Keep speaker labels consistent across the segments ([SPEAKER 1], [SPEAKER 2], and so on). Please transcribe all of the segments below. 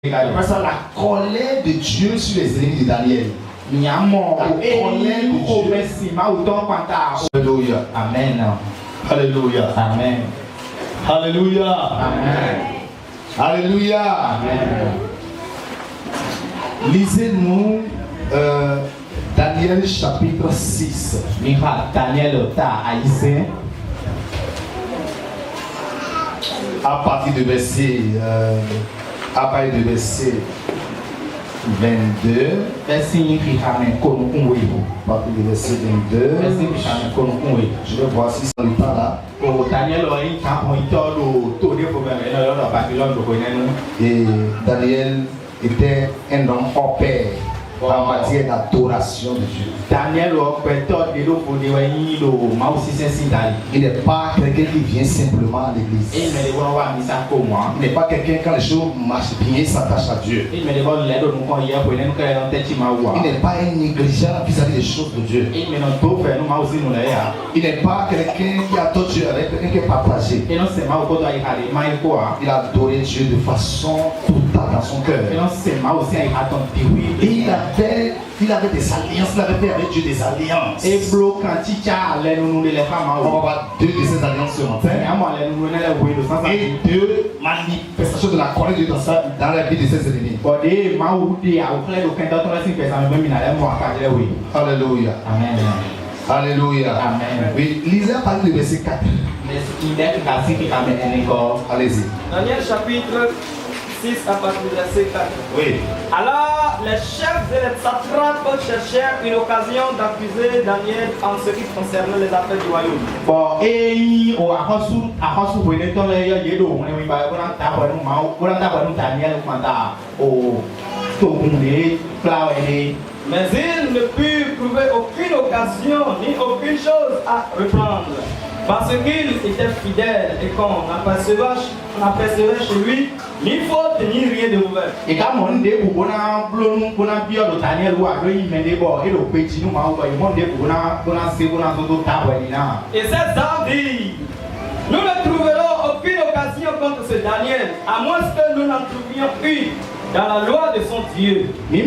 [SPEAKER 1] Parce que la colère de Dieu sur les ennemis de Daniel. La colère de Dieu. Alléluia.
[SPEAKER 2] Amen.
[SPEAKER 1] Alléluia.
[SPEAKER 2] Amen.
[SPEAKER 1] Alléluia.
[SPEAKER 2] Amen.
[SPEAKER 1] Alléluia.
[SPEAKER 2] Amen.
[SPEAKER 1] Lisez-nous Daniel chapitre 6.
[SPEAKER 2] Daniel
[SPEAKER 1] À partir du verset 22. Partir du verset 22. Je vais voir si ça n'est pas là. Et Daniel était un homme hors pair en matière d'adoration de Dieu.
[SPEAKER 2] Daniel,
[SPEAKER 1] il n'est pas quelqu'un qui vient simplement à l'église. Il n'est pas quelqu'un quand les choses marchent bien, il s'attache à Dieu. Il n'est pas un négligent vis-à-vis des choses de Dieu. Il n'est pas quelqu'un qui adore Dieu avec quelqu'un qui est partagé. Il a adoré Dieu de façon totale dans son cœur. Il avait des alliances, il avait fait avec Dieu des alliances. On va voir deux de ces alliances ce matin. Et deux manifestations de la colère de Dieu dans la vie de ses ennemis. Alléluia.
[SPEAKER 2] Amen.
[SPEAKER 1] Alléluia.
[SPEAKER 2] Amen.
[SPEAKER 1] Oui, lisez à partir du verset 4. Allez-y.
[SPEAKER 3] Daniel chapitre 6 à partir du verset 4.
[SPEAKER 1] Oui.
[SPEAKER 3] Alors les chefs et les satrapes cherchèrent une occasion d'accuser Daniel en ce qui concernait les affaires du royaume. Mais il ne put trouver aucune occasion ni aucune chose à reprendre. Parce qu'il était fidèle et qu'on n'apercevait chez lui ni faute ni rien de mauvais. Et ces hommes disent, nous ne trouverons aucune occasion contre ce Daniel, à moins que nous n'en trouvions une dans la loi de son Dieu. Puis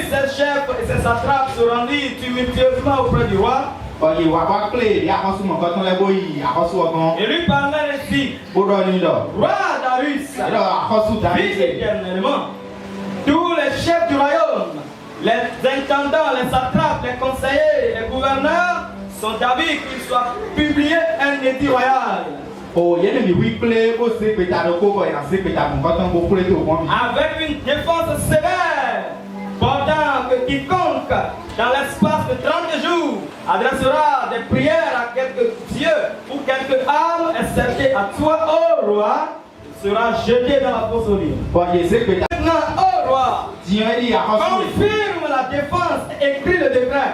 [SPEAKER 3] ces chefs et ces satrapes se rendirent tumultueusement auprès du roi. Et lui parlait ainsi: Roi Darius, vis éternellement. Tous les chefs du royaume, les intendants, les satrapes, les conseillers, les gouverneurs sont d'avis qu'il soit publié un édit royal. Avec une défense sévère, pendant que quiconque, dans l'espace de 30 jours, adressera des prières à quelque dieu ou quelque âme excepté à toi, ô roi, sera jeté dans la fosse aux lions. Maintenant, ô roi, confirme la défense et écris le décret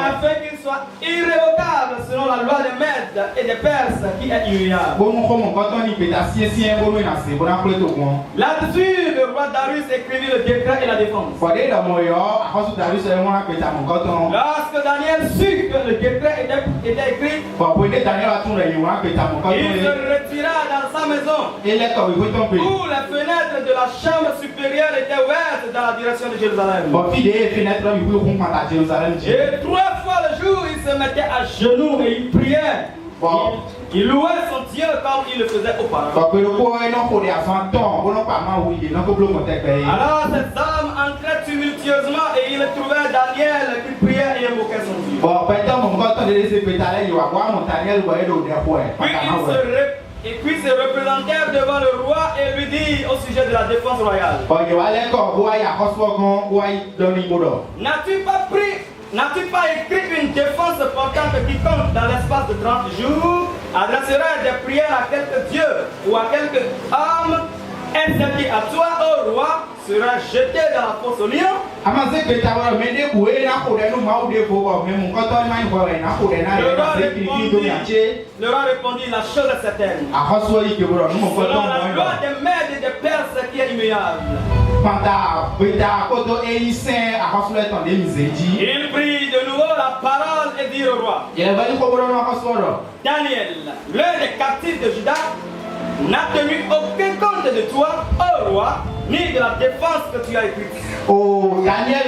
[SPEAKER 3] afin qu'il soit irrévocable selon la loi des Mèdes et des Perses qui est immuable. Là-dessus, le roi Darius écrivit le décret et la défense. Lorsque Daniel sut que le décret était écrit, il se retira dans sa maison où les fenêtres de la chambre supérieure étaient ouvertes dans la direction de Jérusalem. Et 3 fois le jour, il se mettait à genoux et il priait. Il louait son Dieu comme il le faisait auparavant. Alors ces hommes entraient tumultueusement et ils trouvaient Daniel qui priait et invoquait son Dieu. Puis ils se représentèrent devant le roi et lui dit au sujet de la défense royale: N'as-tu pas écrit une défense portant que quiconque dans l'espace de 30 jours adresserait des prières à quelque dieu ou à quelque homme excepté à toi, ô roi, sera jeté dans la fosse aux lions? Le roi répondit: la chose est certaine, selon la loi des Mèdes et des Perses qui est immuable. Il prit de nouveau la parole et dit au roi: Daniel, l'un des captifs de Juda, n'a tenu aucun compte de toi, ô roi, ni de la défense que tu as écrite.
[SPEAKER 2] Oh, Daniel,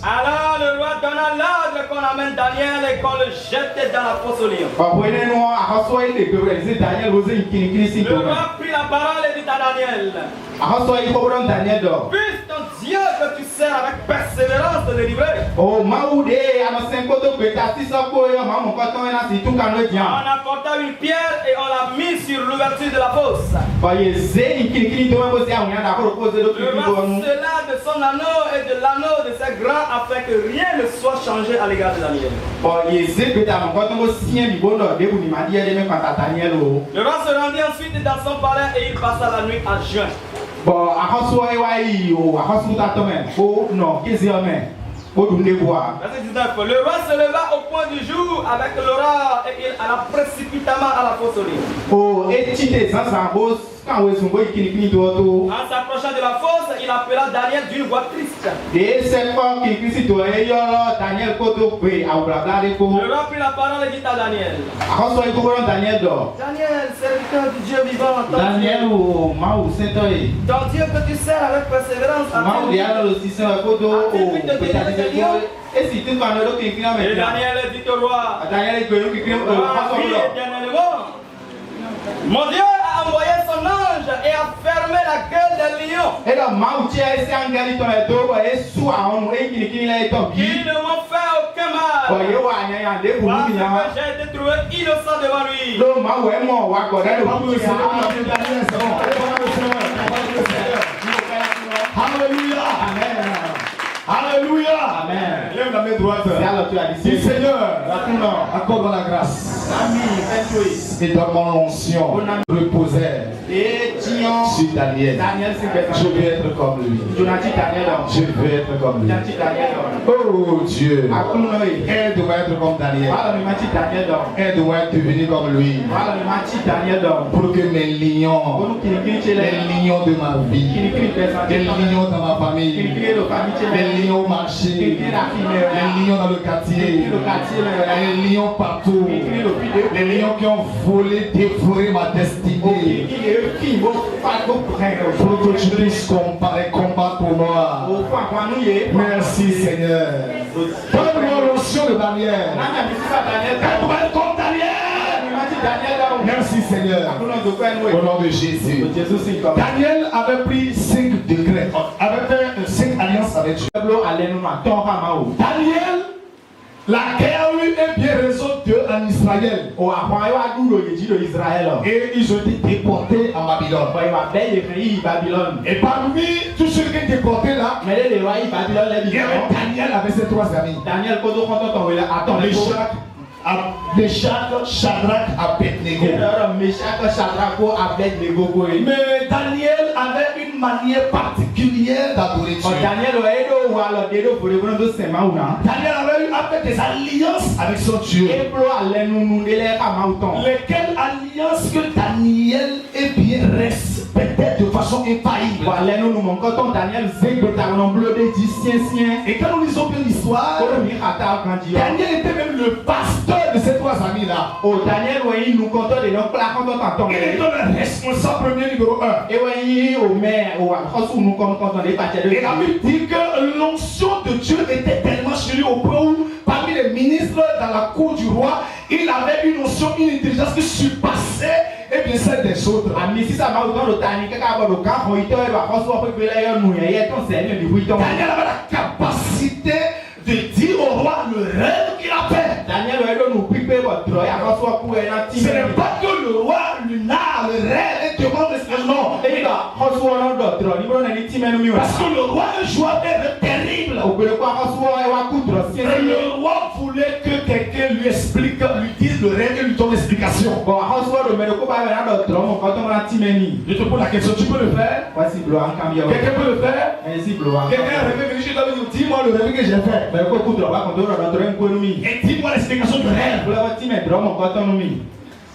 [SPEAKER 3] Alors le roi donna l'ordre qu'on amène Daniel et qu'on le jette dans la fosse aux lions. Le roi prit la parole et dit à Daniel: Puisse ton Dieu que tu sers avec persévérance te délivrer. On apporta une pierre et on l'a mise sur l'ouverture de la fosse. Le roi scella de son anneau et de l'anneau de ses grands afin que rien ne soit changé à l'égard de Daniel. Le roi se rendit ensuite dans son palais et il passa la nuit à jeûne. Verset 19. Le roi se leva au point du jour avec l'aurore et il alla précipitamment à la fosse aux lions. En s'approchant de la fosse, il appela Daniel d'une voix triste. Le roi prit la parole et dit à Daniel: Daniel, serviteur du Dieu vivant, ton Dieu que tu sers avec persévérance, et Daniel dit au roi: Mon Dieu a envoyé son ange et a fermé la gueule des lions. Ils ne m'ont fait aucun mal. Parce que j'ai été trouvé innocent devant lui.
[SPEAKER 1] Alléluia. Amen. Alléluia.
[SPEAKER 2] Amen.
[SPEAKER 1] Lève la main droite. Dis Seigneur, accorde la grâce. Et donne-moi l'onction. Reposer sur Daniel. Je veux être comme lui. Je veux être comme lui. Oh Dieu. Aide-moi à être comme Daniel. Aide-moi à devenir comme lui. Pour que mes lions, les lions de ma vie, les lions dans ma famille, les lions au marché, les lions dans le quartier, les lions partout, les lions qui ont volé, dévoré ma destinée. Pour que tu puisses combattre pour moi. Merci Seigneur. Donne-moi l'onction de Daniel. Donne-moi comme Daniel. Merci Seigneur. Au nom de Jésus. Daniel avait pris 5 décrets, avait fait 5 alliances avec Dieu. Daniel, la guerre a eu un bien raison en Israël. Et ils ont été déportés en Babylone. Et parmi tous ceux qui étaient déportés là, il y avait Daniel avec ses 3 amis. Meshach, Shadrach, Abednego. Mais Daniel avait une manière particulière d'adorer Dieu. Daniel avait eu des alliances avec son Dieu. Lesquelles alliances que Daniel est bien respecté de façon infaillible. Et quand nous lisons bien l'histoire, Daniel était même le pasteur de ces 3 amis là. Il est le responsable premier numéro 1. Et la Bible dit que l'onction de Dieu était tellement sur lui au point où parmi les ministres dans la cour du roi, il avait une onction, une intelligence qui surpassait et bien celle des autres. Daniel avait la capacité de dire au roi le rêve qu'il a fait. Ce n'est pas que le roi lui narre le rêve et demande l'explication. Parce que le roi jouait un rêve terrible. Et le roi voulait que quelqu'un lui explique, lui dise le rêve et lui donne l'explication. Je te pose la question, tu peux le faire? Quelqu'un peut le faire? Quelqu'un a rêvé, venir chez toi et dire, dis-moi le rêve que j'ai fait. Et dis-moi l'explication du rêve.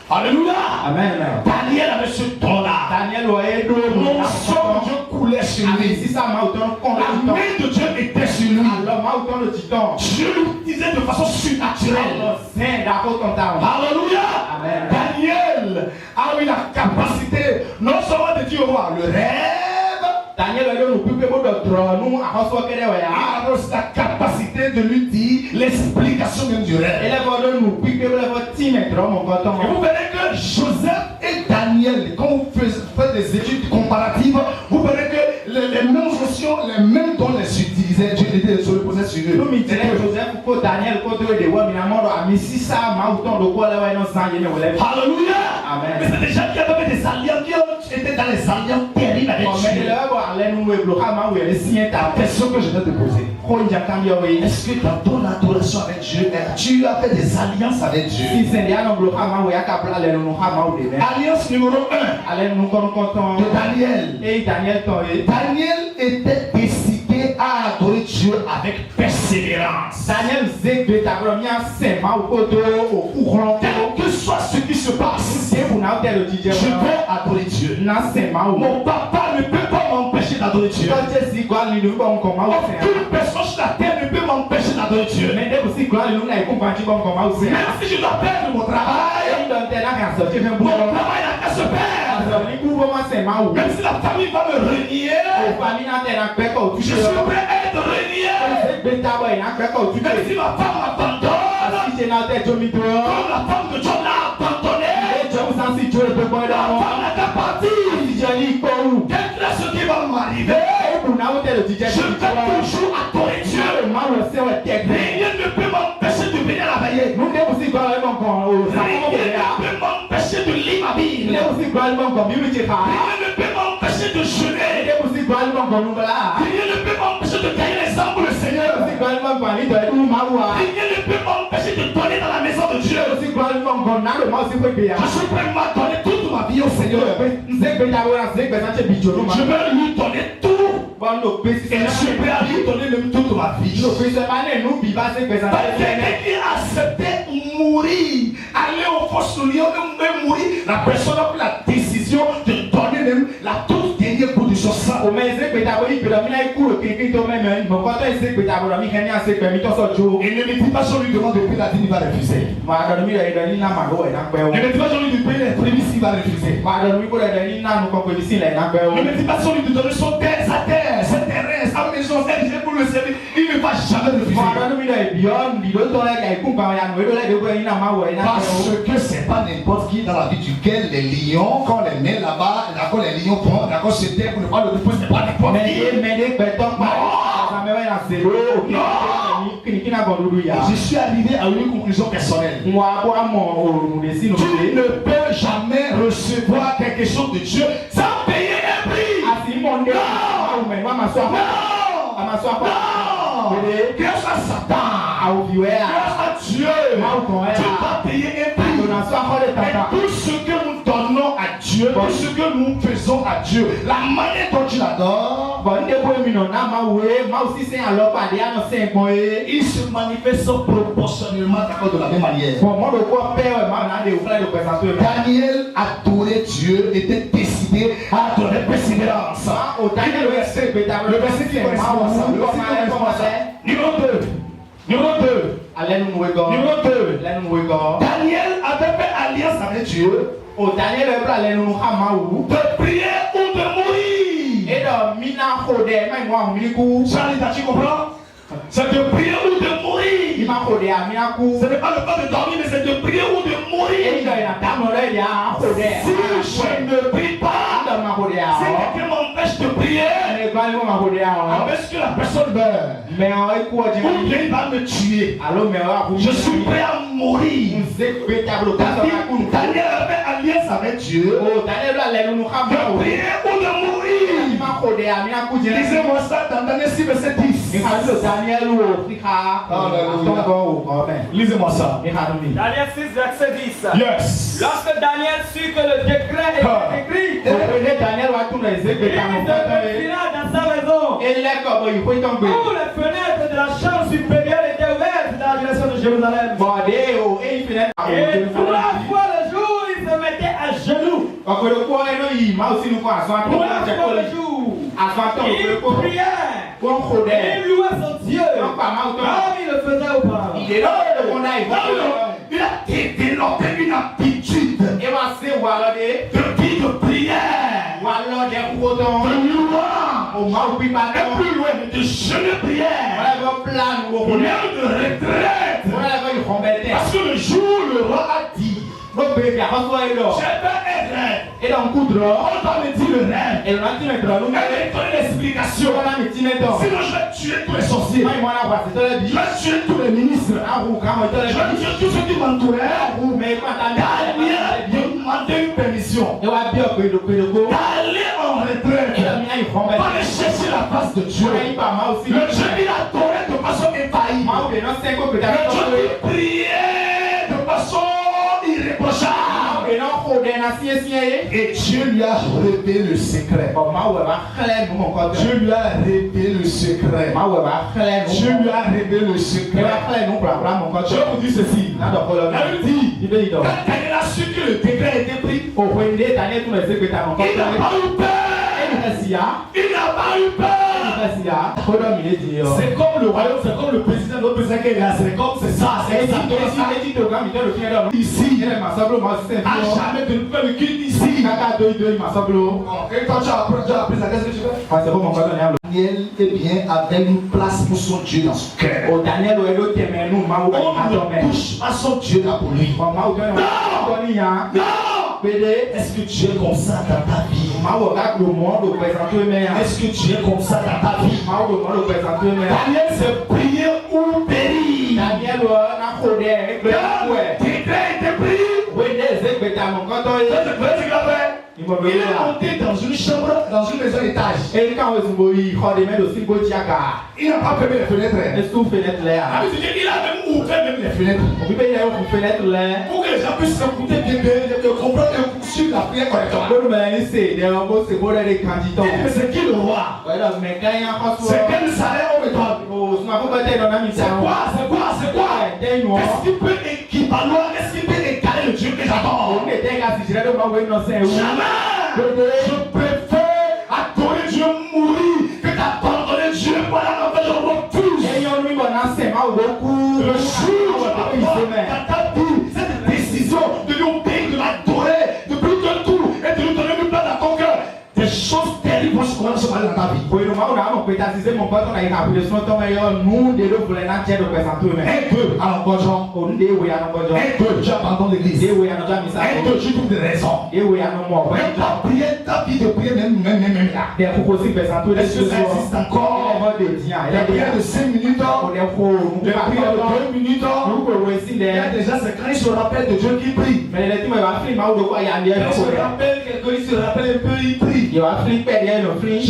[SPEAKER 1] Alléluia.
[SPEAKER 3] Amen.
[SPEAKER 1] Daniel avait ce don-là.
[SPEAKER 3] Daniel voyait l'eau.
[SPEAKER 1] Non seulement Dieu coulait sur lui.
[SPEAKER 3] Si ça m'a autant
[SPEAKER 1] La main de Dieu était sur lui.
[SPEAKER 3] alors m'a autant le titan.
[SPEAKER 1] Dieu l'utilisait de façon surnaturelle. Alléluia.
[SPEAKER 3] Amen.
[SPEAKER 1] Daniel a eu la capacité non seulement de dire au roi le rêve.
[SPEAKER 3] Daniel a
[SPEAKER 1] aussi la capacité de lui dire l'explication même du rêve. Et vous verrez que Joseph et Daniel, quand vous faites des études comparatives, vous verrez que les mêmes notions, les mêmes dons les utilisaient. Dieu était sur le posé sur eux. Alléluia.
[SPEAKER 3] Amen.
[SPEAKER 1] Mais c'est des gens qui avaient des alliances, qui étaient dans les alliances terribles avec Dieu. La question que je vais te poser, est-ce que dans ton adoration avec Dieu, tu as fait des alliances avec Dieu? Alliance numéro 1 de Daniel. Daniel était décidé à adorer Dieu avec persévérance. Quel que soit ce qui se passe, je vais adorer Dieu. Mon papa ne peut pas m'empêcher d'adorer Dieu. Aucune personne sur la terre ne peut m'empêcher d'adorer Dieu. Même si je dois perdre mon travail, mon travail n'a qu'à se perdre. Même si la famille va me renier, je suis prêt à être renié. Même si ma femme m'abandonne, comme la femme de John l'a abandonné, la femme n'a qu'à partir. Quel est ce qui va m'arriver? Je vais toujours adorer Dieu. Rien ne peut m'empêcher de venir la veiller. Rien ne peut m'empêcher de lire ma Bible. Rien ne peut m'empêcher de jeûner. Rien ne peut m'empêcher de tailler les arbres le Seigneur. Rien ne peut m'empêcher de donner dans la maison de Dieu. Je suis prêt à donner toute ma vie au Seigneur. Je vais lui donner tout. Et je suis prêt à lui donner même toute ma vie. Quelqu'un qui a accepté mourir, aller au fossoyeur et mourir, la personne a pris la décision de donner même la toute dernière goutte de son sang. Et ne me dis pas sur lui demande de payer la dîme, il va refuser. Ne me dis pas sur lui de payer les prémices, il va refuser. Ne me dis pas sur lui de donner son terre, sa terre, sa terrain, sa maison, sa vie pour le servir. Il ne va jamais refuser. Parce que c'est pas n'importe qui dans la vie duquel les lions, quand on les met là-bas, d'accord, les lions prennent, d'accord, se terre pour ne pas le reposer, c'est pas n'importe qui. Je suis arrivé à une conclusion personnelle. Tu ne peux jamais recevoir quelque chose de Dieu sans payer un prix. Non. Grâce à Satan, grâce à Dieu, tu vas payer un prix. Et tout ce que nous donnons à Dieu, tout ce que nous faisons à Dieu, la manière dont tu l'adores, il se manifeste proportionnellement de la même manière. Daniel adorait Dieu, était décidé à adorer persévérance. Le verset qui correspond à ça. Numéro 2. Daniel avait fait alliance avec Dieu de prier ou de mourir. Charlie, tu comprends? C'est de prier ou de mourir. Ce n'est pas le pas de dormir, mais c'est de prier ou de mourir. Si je ne prie pas, si quelqu'un m'empêche de prier, est-ce que la personne meurt? Ou bien il va me tuer. Je suis prêt à mourir. Daniel avait alliance avec Dieu. De prier ou de mourir. Lisez-moi ça dans Daniel 6, verset 10. Lisez-moi ça.
[SPEAKER 3] Daniel 6, verset 10.
[SPEAKER 1] Yes.
[SPEAKER 3] Lorsque Daniel sut que le décret était écrit, il se dans sa maison. Où les fenêtres de la chambre supérieure étaient ouvertes dans la direction de Jérusalem. Et 3 fois le jour, il
[SPEAKER 1] aussi nous croit à son
[SPEAKER 3] Pour la fois le jour, il priait, il louait son Dieu, comme il le faisait auparavant.
[SPEAKER 1] Il est là,
[SPEAKER 2] il a développé une aptitude de vie de prière, de louange, et plus loin de jeûne de prière, même de retraite. Parce que le jour le roi a dit, j'ai fait un rêve.
[SPEAKER 1] Et dans le coup de
[SPEAKER 2] On doit me dire le rêve.
[SPEAKER 1] et on a dit
[SPEAKER 2] Elle m'a donné l'explication. Sinon je vais tuer tous les sorciers. Je vais tuer tous les ministres. Je vais tuer tous ceux qui m'entouraient. Daniel demandé une permission d'aller en retraite. Aller chercher la face de Dieu. Le Dieu il a adoré de façon épaillie. Le Dieu qui priait de façon irréprochable. Et Dieu lui a révélé le secret. Dieu lui a révélé le secret. Dieu lui a révélé le secret. Je vous dis ceci. Elle dit, quand Daniel a su que le décret était pris, il n'a pas eu peur. Il n'a pas eu peur. C'est comme le royaume, c'est comme le président, notre président qui est là, c'est comme c'est ça, c'est ça. Ici, a jamais de faire le culte ici. Et quand tu as appris ça, qu'est-ce que tu fais? Daniel est bien avec une place pour son Dieu dans son cœur. On ne touche pas son Dieu là pour lui. Non! Est-ce que tu es comme ça dans ta vie? Est-ce que tu es comme ça dans ta vie? Daniel s'est prié ou péri. Il est monté dans une chambre, dans une maison étage. Il n'a pas fermé les fenêtres. Il a même ouvert même les fenêtres. Pour que les gens puissent écouter bien, comprendre et suivre la prière correctement. Mais c'est qui le roi? C'est quel salaire on me donne? C'est quoi? Est-ce qu'il peut équivaloir? Est-ce qu'il peut égaler le Dieu que j'adore? Jamais! Je préfère adorer Dieu mourir que d'abandonner Dieu pour la nouvelle refuse. Le jour dans ta vie, cette décision de lui obéir, de l'adorer, de plus de tout et de lui donner une place dans ton cœur, des choses terribles vont se commencer dans ta vie. J'abandonne l'église. Je trouve des raisons. Même ta prière, ta vie de prière, même là. Est-ce que ça existe encore? La prière de 5 minutes, la prière de 2 minutes. Il y a déjà c'est quand il se rappelle de Dieu qui prie. Il se rappelle quelqu'un, il se rappelle un peu, il prie. Je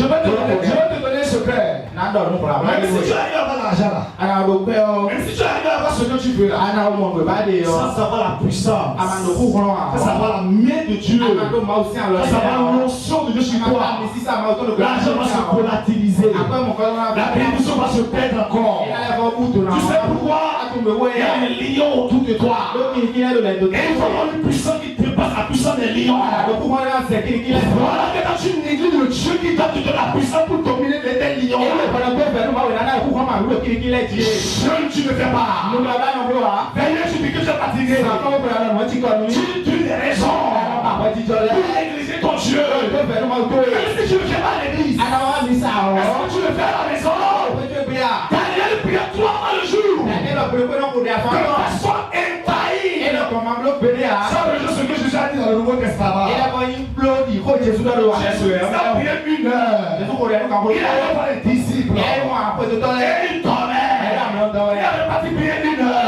[SPEAKER 2] vais te donner un secret. Même si tu arrives à avoir l'argent là, même si tu arrives à avoir ce que tu veux là, sans savoir la puissance, sans savoir la main de Dieu, sans savoir l'onction de Dieu sur toi, l'argent va se volatiliser, la bénédiction va se perdre encore. Tu sais pourquoi? Il y a des lions autour de toi. Et il faut avoir une puissance qui dépasse la puissance des lions. Voilà que quand tu négliges le Dieu qui t'a donné la puissance pour dominer les lions. Jeune, tu ne fais pas. Veillez, tu dis que tu es fatigué. Tu dis des raisons pour négliger ton Dieu. Même si tu ne fais pas l'église, est-ce que tu le fais à la maison? Daniel prie 3 fois le jour. De façon infaillible. Ça veut dire ce que Jésus a dit dans le Nouveau Testament. Jésus a prié 1 heure. Il a pas les disciples. Et il dormait. Il avait pas prié 1 heure.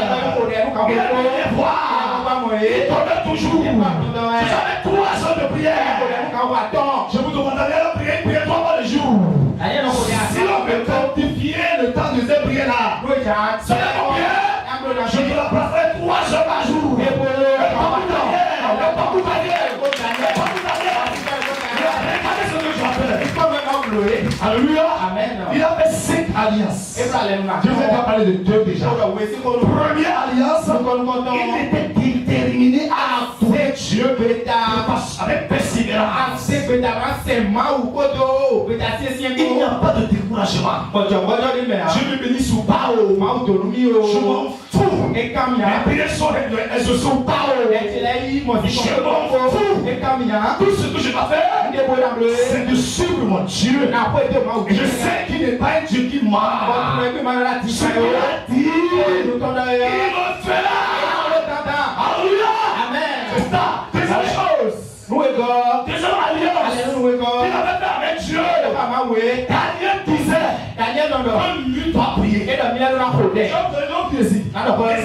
[SPEAKER 2] Il avait les voir. Il dormait toujours. Vous avez 3 heures de prière. Je vous demande d'aller prier 3 fois le jour. Si on peut quantifier le temps de cette prière-là, c'est combien? Je te la passerai 3 heures par jour. Alléluia. Il a fait 5 alliances. Je vous ai pas parlé de 2 déjà. Première alliance, il était déterminé à adorer Dieu avec persévérance. grâce. Il n'y a pas de découragement. Je me bénis sous Pao. Je m'en fous. Mes prières sont réglées. Elles se sont Pao. Je m'en fous. Tout ce que je dois faire, c'est de suivre mon Dieu. Et je sais qu'il n'est pas un Dieu qui ment. Ce qu'il a dit, il le fera. Alléluia. Amen. C'est ça. Deuxième chose. Deuxième alliance. Il avait fait avec Dieu. Daniel disait que lui doit prier. Et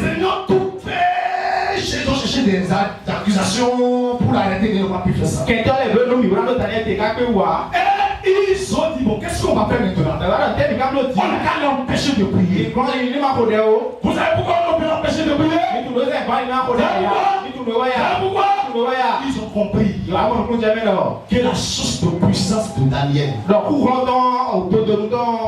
[SPEAKER 2] Seigneur, tout péché. Ils ont cherché des accusations pour l'arrêter. Il n'a pas pu faire ça. Et ils ont dit, bon, qu'est-ce qu'on va faire maintenant? On va l'empêcher de prier. Vous savez pourquoi on peut l'empêcher de prier? Pourquoi? Ils ont compris que la source de puissance de Daniel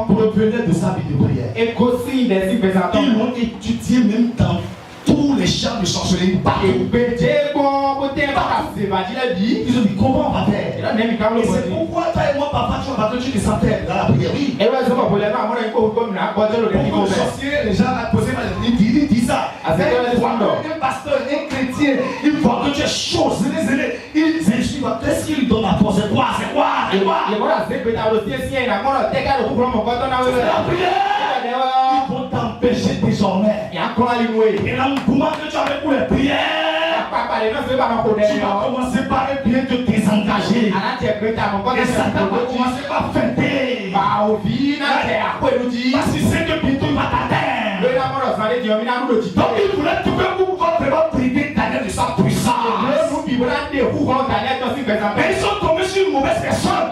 [SPEAKER 2] provenait de sa vie de prière. Ils l'ont étudié même dans tous les champs de sorcellerie. Ils ont dit comment on va faire? Et c'est pourquoi toi et moi, papa, tu vas battre des centaines dans la prière. Oui. Pour le sorcier, les gens posé ils disent ça. Un pasteur, un chrétien, il voit que tu es chaud, zélé. Il dit, qu'est-ce qu'il donne à toi? C'est quoi? C'est quoi? C'est la prière. Ils vont t'empêcher désormais. Et l'engouement que tu avais pour les prières, tu vas commencer par bien te désengager. Et Satan va commencer par fêter. Parce qu'il sait que bientôt il va t'atteindre. Donc il voulait tout faire pour vraiment priver Daniel de sa puissance. Mais ils sont tombés sur une mauvaise personne.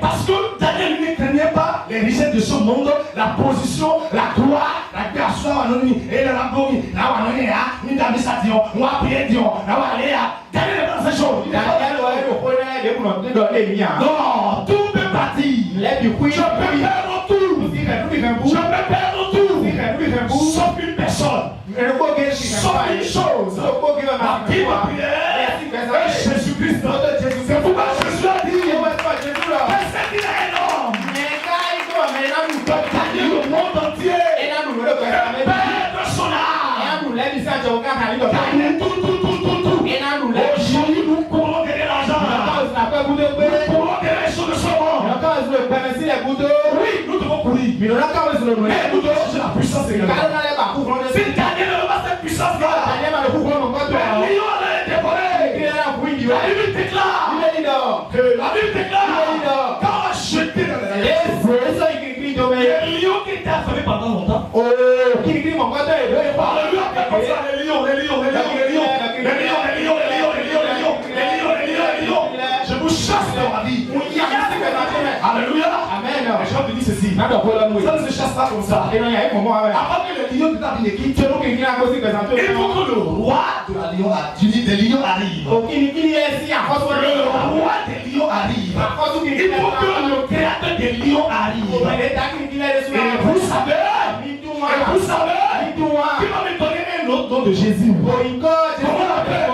[SPEAKER 2] Parce que Daniel ne craignait pas les richesses de ce monde, la position, la gloire, la personne anonyme et la gloire. Daniel est dans ces choses. Non, tout peut partir. Je peux perdre tout. Je peux perdre tout. Sauf une personne. Sauf une chose. La Bible prière. Jésus-Christ. C'est pourquoi Jésus a dit. Personne qui est énorme. Gagner le monde entier. Perdre son âme. Gagner tout. Aujourd'hui, nous courons derrière l'argent. Nous courons derrière les choses de ce monde. Oui, nous devons courir. Mais nous devons chercher la puissance également. Si Daniel ne pas cette puissance-là, les lions allaient dévorer. La Bible déclare quand on a jeté dans les lions qui étaient affamés pendant longtemps. Je vous chasse dans ma vie. Alléluia. Amen. Je vais te dire ceci. Ça ne se chasse pas comme ça. Avant que les lions de ta vie ne quittent, il faut que le roi des lions arrive. Le roi des lions arrive. Il faut que le créateur des lions arrive. Et vous savez, qui va me donner un autre nom de Jésus. Comment on l'appelle?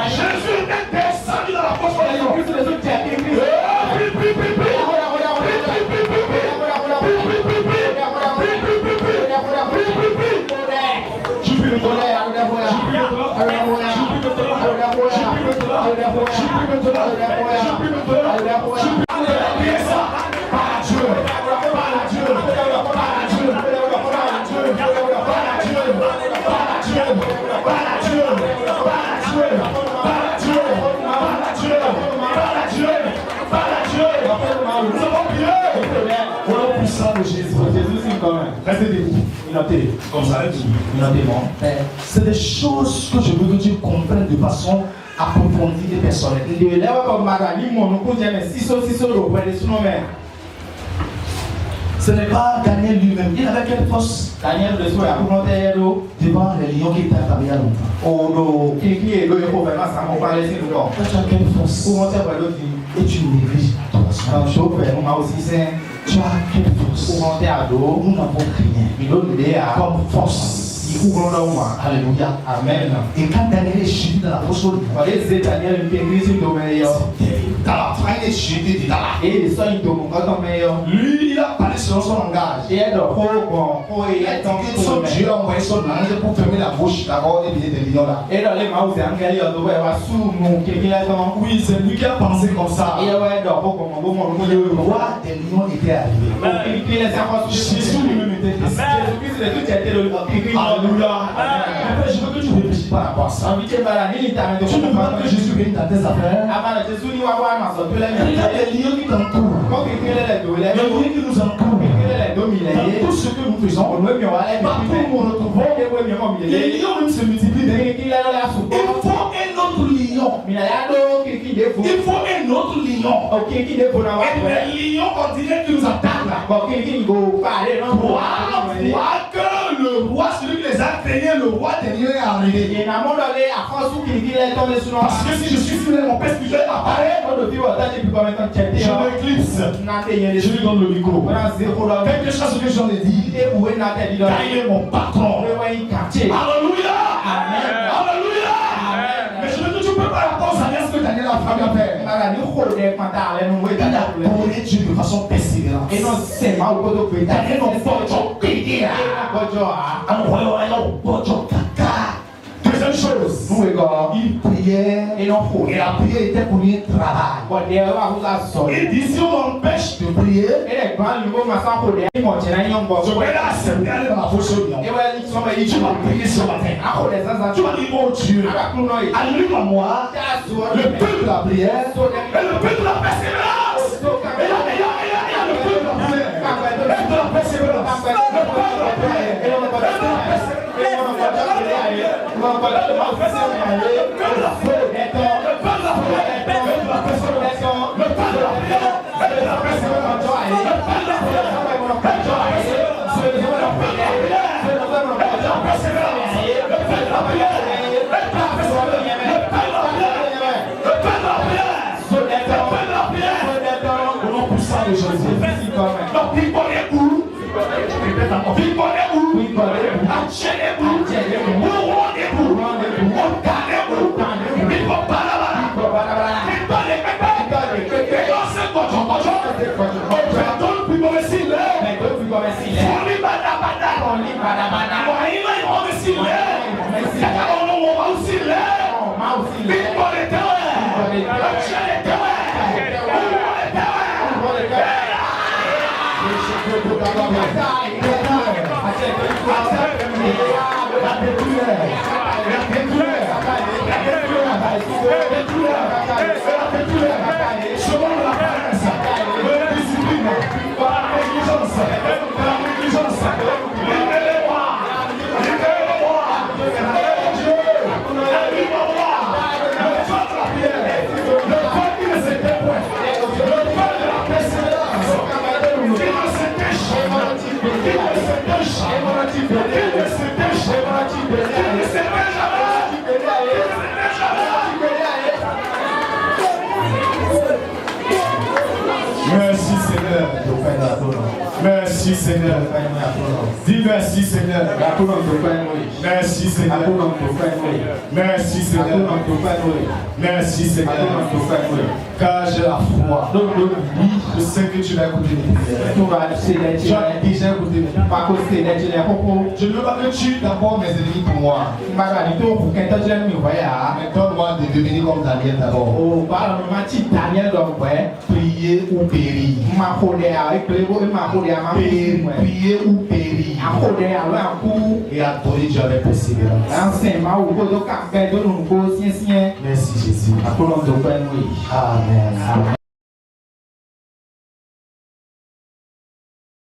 [SPEAKER 2] Jésus est descendu dans la fosse de lion. Jésus, c'est quand même. Restez debout. Comme ça, c'est des choses que je veux que tu comprennes de façon approfondie et personnelle. Ce n'est pas Daniel lui-même. Il avait quelle force? Daniel devant les lions qui étaient à longtemps. Tu as quelle force? Et tu négliges ton action. Tu as quelle force? Nous n'avons rien comme force. Alléluia. Amen. Et quand Daniel est jeté dans la fosse aux lions, dans la fin il est jeté dedans. Lui, il a parlé selon son langage. Il a dit que son Dieu a envoyé son ange pour fermer la bouche d'abord et bien des lions là. Oui, c'est lui qui a pensé comme ça. Le roi des lions était arrivé. Jésus lui-même était décédé. Alléluia. Je veux que tu réfléchisses par rapport à ça. Tu ne veux pas que Jésus vienne dans tes affaires. Il y a des lions qui t'entourent. Il y a des lions qui nous entourent. Dans tout ce que nous faisons, partout où nous nous retrouvons, les lions même se multiplient. Il faut un autre lion. Il faut un autre lion. Et les lions, on dirait qu'ils nous attaquent là. Que le roi, celui qui les a créés, le roi des lions est arrivé. Parce que si je suis fidèle, mon père spirituel apparaît, je m'éclipse. Je lui donne le micro. Quelque chose que j'en ai dit. Il est mon patron. Alléluia. Alléluia. Mais je veux que tu peux pas répondre à ce que Daniel a fait à faire. Il a adoré Dieu de façon persévérante. Daniel n'a pas pédé là. Deuxième chose, il priait et la prière était pour lui un travail. Il dit si on m'empêche de prier, je vais l'accepter aller dans la fosse aux lions. Tu vas prier ce matin. Tu vas dire mon Dieu, allume-moi le peu de la prière et le peu de la persévérance. Et là, il y a le peu de la prière, et de la persévérance, le peu de la prière, et de la persévérance. Merci Seigneur. Dis merci Seigneur. Merci Seigneur. Merci Seigneur. Merci Seigneur. Car j'ai la foi. Je sais que tu vas écouter. Tu as déjà écouté. Je ne veux pas que tu d'abord mes ennemis pour moi. Mais donne-moi de devenir comme Daniel d'abord. Prier ou périr. Prier ou périr. Et adorer Dieu avec persévérance. Merci Jésus. Amen.